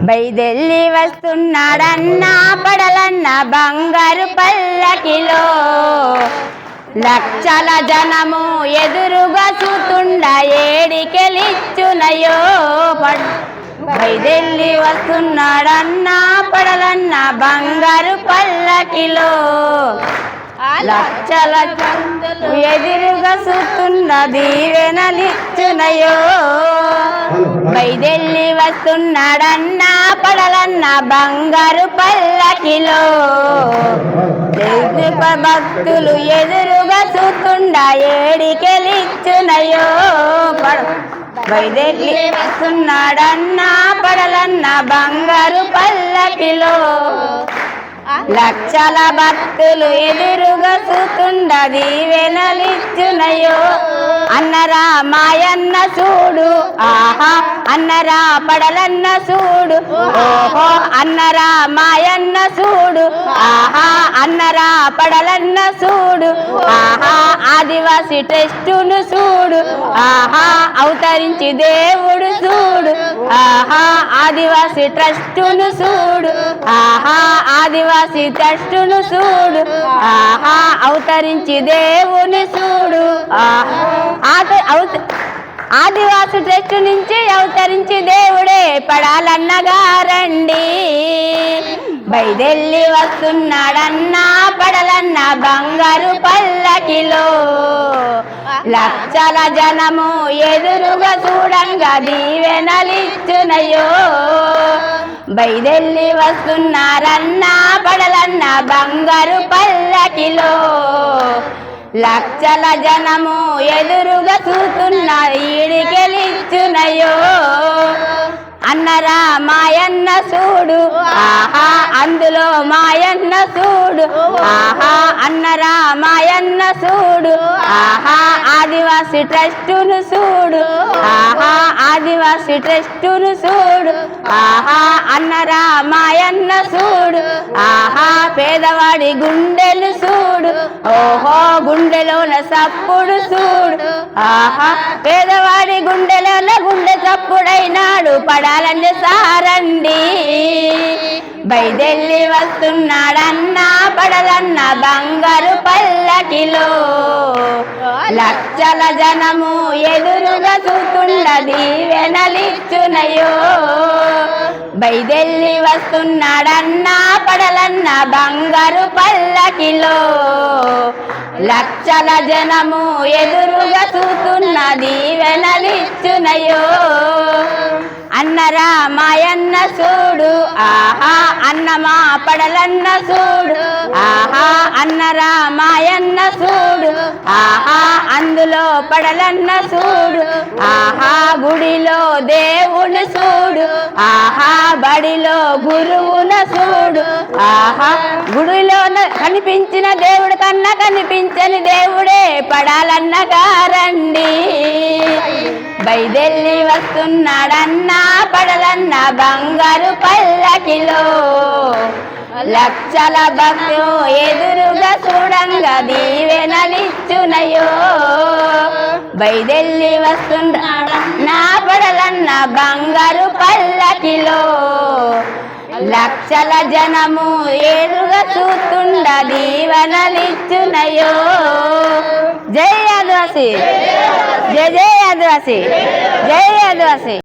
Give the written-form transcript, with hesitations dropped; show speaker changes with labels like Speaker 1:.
Speaker 1: బయదెల్లి వస్తున్నాడన్నా పడలన్న బంగారు పల్లకిలో లక్షల జనము ఎదురుగా చూతుండ ఏడికెలిచ్చునయో బయదెల్లి వస్తున్నాడన్నా పడలన్న బంగారు పల్లకిలో లక్షల ఎదురుగా చూస్తున్న దీవెనలిచ్చునయో బయదెల్లి వస్తున్నాడన్నా పడలన్న బంగారు పల్లకిలో భక్తులు ఎదురుగా చూస్తుండ ఏడికెలిచ్చునయో బయదెల్లి వస్తున్నాడన్నా పడలన్న బంగారు పల్లకిలో లక్షల భక్తులు ఎదురుగా చూస్తుండ దీవెనలిచ్చునయో అన్నరా మాయన్న చూడు ఆహా అన్నరా పడలన్న చూడు ఓహో అన్నరా మాయన్న చూడు ఆహా అన్నరా పడలన్న చూడు ఆహా ఆదివాసి టెస్టును చూడు ఆహా అవతరించి దేవుడు చూడు ఆహా ఆదివాసి ట్రస్టును చూడు ఆహా ఆదివాసి ట్రస్టును చూడు ఆహా అవతరించి దేవుని చూడు ఆదివాసి ట్రస్ట్ నుంచి అవతరించి దేవుడే పడాలన్నగారండి బయదెల్లి వస్తున్నాడన్నా పడలన్న బంగారు పల్లకిలో లక్షల జనము ఎదురుగా చూడంగా దీవెనలిచ్చునయో బయదెల్లి వస్తున్నారన్నా పడలన్న బంగారు పల్లకిలో లక్షల జనము ఎదురుగా చూస్తున్న ఈడికెలిచ్చునయో అన్నరా మాయన్న చూడు ఆహా అందులో మాయన్న చూడు ఆహా అన్నరా మాయన్న చూడు ఆహా ఆదివాసి ట్రస్టును చూడు ఆహా ఆదివాసి ట్రస్టును చూడు ఆహా అన్నరా మాయన్న చూడు ఆహా పేదవాడి గుండెలు చూడు ఓహో గుండెలోన సప్పుడు చూడు ఆహా పేదవాడి గుండెలోన గుండె చప్పుడైనాడు పడాలని సారండి బయదెల్లి వస్తున్నాడన్నా పడలన్న బంగారు పల్లకిలో లక్షల జనము ఎదురుగా చూస్తుండ దీవెనలిచ్చునయో బయదెల్లి వస్తున్నాడన్నా పడలన్న బంగారు పల్లకిలో లక్షల జనము ఎదురుగా చూస్తున్న దీవెనలిచ్చునయో అన్నరా మాయన్న చూడు ఆహా అన్నమా పడలన్న చూడు ఆహా అన్నరా మాయన్న చూడు ఆహా అందులో పడలన్న చూడు ఆహా గుడిలో దేవుని చూడు ఆహా బడిలో గురువున చూడు ఆహా గుడిలో కనిపించిన దేవుడు కన్నా కనిపించని దేవుడే పడాలన్నగారండి బయదెల్లి వస్తున్నాడన్నా పడలన్న బంగారు పల్లకిలో లక్షల భక్తులు ఎదురుగా చూడంగా దీవెనలిచ్చునయో బయదెల్లి వస్తున్నాడన్నా పడలన్న బంగారు పల్లకిలో లక్షల జనము ఎదురుగా చూస్తుండ దీవెనలిచ్చునయో జై ఆదివాసి జై జై ఆదివాసి జై ఆదివాసి